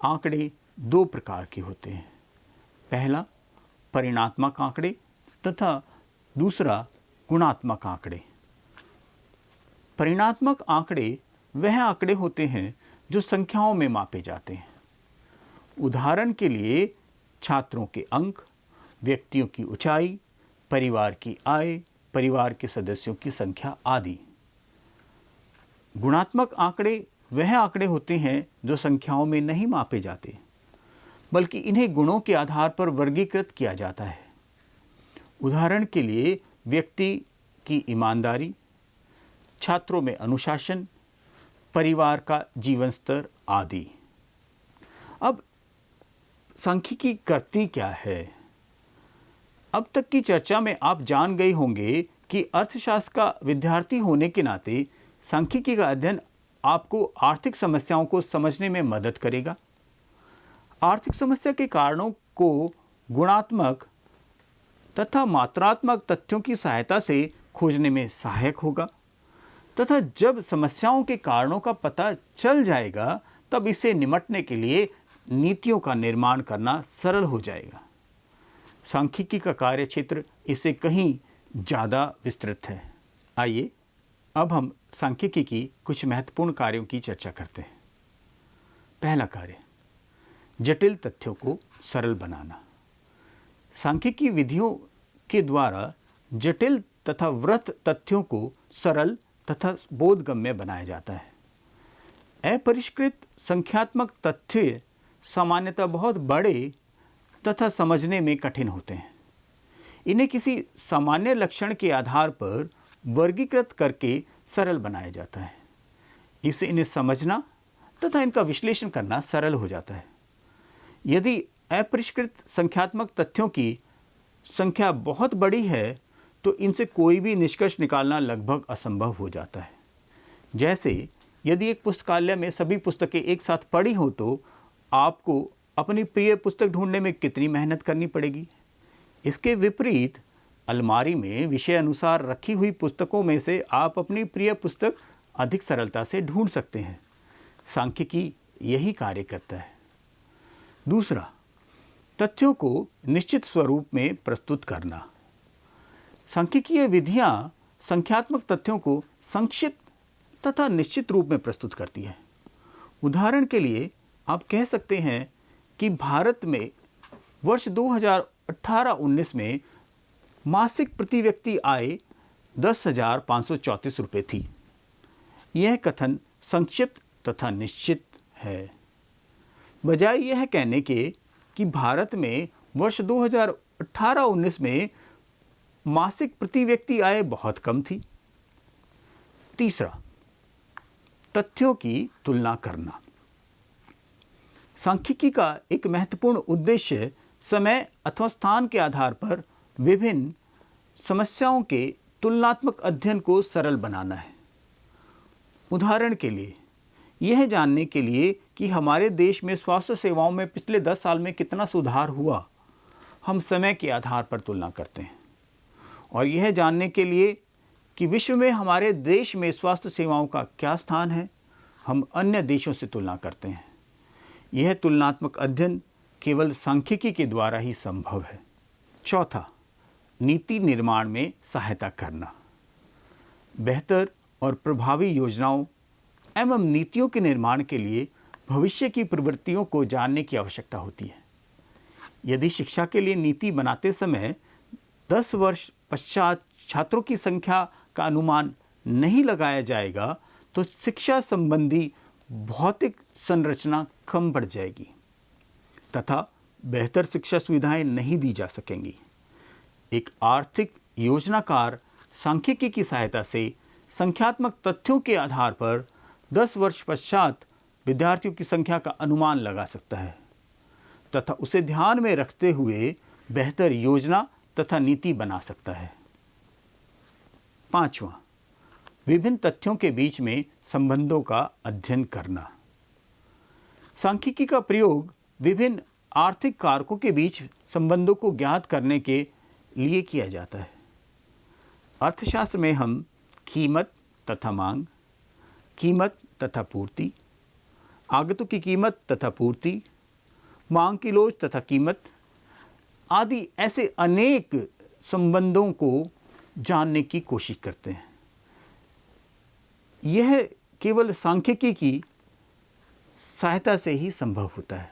आंकड़े दो प्रकार के होते हैं। पहला परिमाणात्मक आंकड़े तथा दूसरा गुणात्मक आंकड़े। परिमाणात्मक आंकड़े वह आंकड़े होते हैं जो संख्याओं में मापे जाते हैं। उदाहरण के लिए छात्रों के अंक, व्यक्तियों की ऊंचाई, परिवार की आय, परिवार के सदस्यों की संख्या आदि। गुणात्मक आंकड़े वह आंकड़े होते हैं जो संख्याओं में नहीं मापे जाते, बल्कि इन्हें गुणों के आधार पर वर्गीकृत किया जाता है। उदाहरण के लिए व्यक्ति की ईमानदारी, छात्रों में अनुशासन, परिवार का जीवन स्तर आदि। अब सांख्यिकी करती क्या है? अब तक की चर्चा में आप जान गए होंगे कि अर्थशास्त्र का विद्यार्थी होने के नाते सांख्यिकी का अध्ययन आपको आर्थिक समस्याओं को समझने में मदद करेगा। आर्थिक समस्या के कारणों को गुणात्मक तथा मात्रात्मक तथ्यों की सहायता से खोजने में सहायक होगा तथा जब समस्याओं के कारणों का पता चल जाएगा तब इसे निपटने के लिए नीतियों का निर्माण करना सरल हो जाएगा। सांख्यिकी का कार्यक्षेत्र इससे कहीं ज़्यादा विस्तृत है। आइए अब हम सांख्यिकी की कुछ महत्वपूर्ण कार्यों की चर्चा करते हैं। पहला कार्य, जटिल तथ्यों को सरल बनाना। सांख्यिकी विधियों के द्वारा जटिल तथा वृहत तथ्यों को सरल तथा बोधगम्य बनाया जाता है। अपरिष्कृत संख्यात्मक तथ्य सामान्यतः बहुत बड़े तथा समझने में कठिन होते हैं। इन्हें किसी सामान्य लक्षण के आधार पर वर्गीकृत करके सरल बनाया जाता है। इससे इन्हें समझना तथा इनका विश्लेषण करना सरल हो जाता है। यदि अपरिष्कृत संख्यात्मक तथ्यों की संख्या बहुत बड़ी है तो इनसे कोई भी निष्कर्ष निकालना लगभग असंभव हो जाता है। जैसे यदि एक पुस्तकालय में सभी पुस्तकें एक साथ पढ़ी हो तो आपको अपनी प्रिय पुस्तक ढूंढने में कितनी मेहनत करनी पड़ेगी। इसके विपरीत अलमारी में विषय अनुसार रखी हुई पुस्तकों में से आप अपनी प्रिय पुस्तक अधिक सरलता से ढूंढ सकते हैं। सांख्यिकी यही कार्य करता है। दूसरा, तथ्यों को निश्चित स्वरूप में प्रस्तुत करना। सांख्यिकीय विधियां संख्यात्मक तथ्यों को संक्षिप्त तथा निश्चित रूप में प्रस्तुत करती है। उदाहरण के लिए आप कह सकते हैं कि भारत में वर्ष 2018-19 में मासिक प्रति व्यक्ति आय 10,534 रुपये थी। यह कथन संक्षिप्त तथा निश्चित है। बजाय यह कहने के कि भारत में वर्ष 2018-19 में मासिक प्रति व्यक्ति आय बहुत कम थी। तीसरा, तथ्यों की तुलना करना। सांख्यिकी का एक महत्वपूर्ण उद्देश्य समय अथवा स्थान के आधार पर विभिन्न समस्याओं के तुलनात्मक अध्ययन को सरल बनाना है। उदाहरण के लिए यह जानने के लिए कि हमारे देश में स्वास्थ्य सेवाओं में पिछले 10 साल में कितना सुधार हुआ, हम समय के आधार पर तुलना करते हैं। और यह जानने के लिए कि विश्व में हमारे देश में स्वास्थ्य सेवाओं का क्या स्थान है, हम अन्य देशों से तुलना करते हैं। यह तुलनात्मक अध्ययन केवल सांख्यिकी के द्वारा ही संभव है। चौथा, नीति निर्माण में सहायता करना। बेहतर और प्रभावी योजनाओं एवं नीतियों के निर्माण के लिए भविष्य की प्रवृत्तियों को जानने की आवश्यकता होती है। यदि शिक्षा के लिए नीति बनाते समय 10 वर्ष पश्चात छात्रों की संख्या का अनुमान नहीं लगाया जाएगा तो शिक्षा संबंधी भौतिक संरचना कम बढ़ जाएगी तथा बेहतर शिक्षा सुविधाएं नहीं दी जा सकेंगी। एक आर्थिक योजनाकार सांख्यिकी की सहायता से संख्यात्मक तथ्यों के आधार पर 10 वर्ष पश्चात विद्यार्थियों की संख्या का अनुमान लगा सकता है तथा उसे ध्यान में रखते हुए बेहतर योजना तथा नीति बना सकता है। पांचवा, विभिन्न तथ्यों के बीच में संबंधों का अध्ययन करना। सांख्यिकी का प्रयोग विभिन्न आर्थिक कारकों के बीच संबंधों को ज्ञात करने के लिए किया जाता है। अर्थशास्त्र में हम कीमत तथा मांग, कीमत तथा पूर्ति, आगतों की कीमत तथा पूर्ति, मांग की लोच तथा कीमत आदि ऐसे अनेक संबंधों को जानने की कोशिश करते हैं। यह केवल सांख्यिकी की सहायता से ही संभव होता है।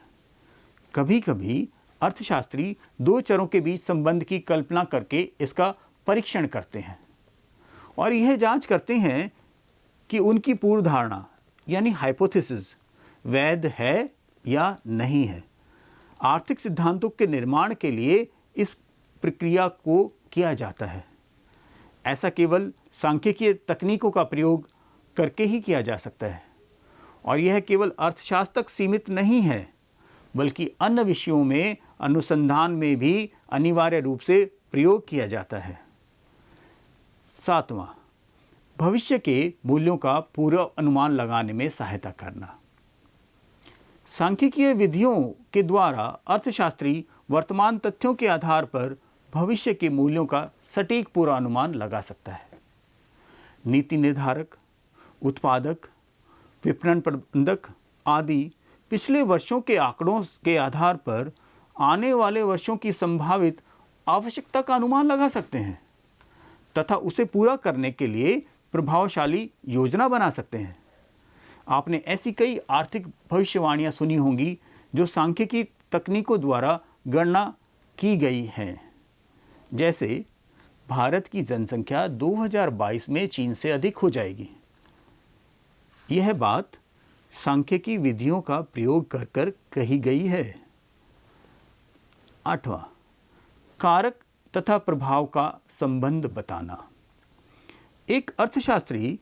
कभी कभी अर्थशास्त्री दो चरों के बीच संबंध की कल्पना करके इसका परीक्षण करते हैं और यह जांच करते हैं कि उनकी पूर्व धारणा यानी हाइपोथेसिस वैध है या नहीं है। आर्थिक सिद्धांतों के निर्माण के लिए इस प्रक्रिया को किया जाता है। ऐसा केवल सांख्यिकीय तकनीकों का प्रयोग करके ही किया जा सकता है और यह केवल अर्थशास्त्र तक सीमित नहीं है, बल्कि अन्य विषयों में अनुसंधान में भी अनिवार्य रूप से प्रयोग किया जाता है। 7वां, भविष्य के मूल्यों का पूर्व अनुमान लगाने में सहायता करना। सांख्यिकीय विधियों के द्वारा अर्थशास्त्री वर्तमान तथ्यों के आधार पर भविष्य के मूल्यों का सटीक पूर्वानुमान लगा सकता है। नीति निर्धारक, उत्पादक, विपणन प्रबंधक आदि पिछले वर्षों के आंकड़ों के आधार पर आने वाले वर्षों की संभावित आवश्यकता का अनुमान लगा सकते हैं तथा उसे पूरा करने के लिए प्रभावशाली योजना बना सकते हैं। आपने ऐसी कई आर्थिक भविष्यवाणियां सुनी होंगी जो सांख्यिकी तकनीकों द्वारा गणना की गई हैं। जैसे भारत की जनसंख्या 2022 में चीन से अधिक हो जाएगी। यह बात सांख्यिकी विधियों का प्रयोग कर कर कही गई है। 8वां, कारक तथा प्रभाव का संबंध बताना। एक अर्थशास्त्री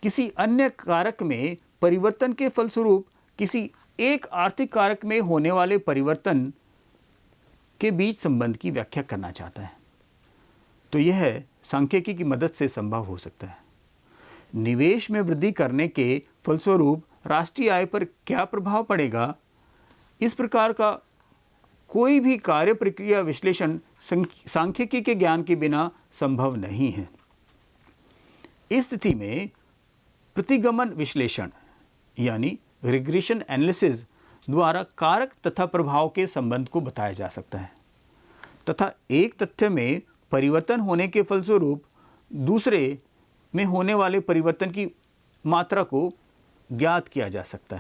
किसी अन्य कारक में परिवर्तन के फलस्वरूप किसी एक आर्थिक कारक में होने वाले परिवर्तन के बीच संबंध की व्याख्या करना चाहता है, तो यह सांख्यिकी की मदद से संभव हो सकता है। निवेश में वृद्धि करने के फलस्वरूप राष्ट्रीय आय पर क्या प्रभाव पड़ेगा, इस प्रकार का कोई भी कार्य प्रक्रिया विश्लेषण सांख्यिकी के ज्ञान के बिना संभव नहीं है। इस स्थिति में प्रतिगमन विश्लेषण यानी रिग्रेशन एनालिसिस द्वारा कारक तथा प्रभाव के संबंध को बताया जा सकता है तथा एक तथ्य में परिवर्तन होने के फलस्वरूप दूसरे में होने वाले परिवर्तन की मात्रा को ज्ञात किया जा सकता है।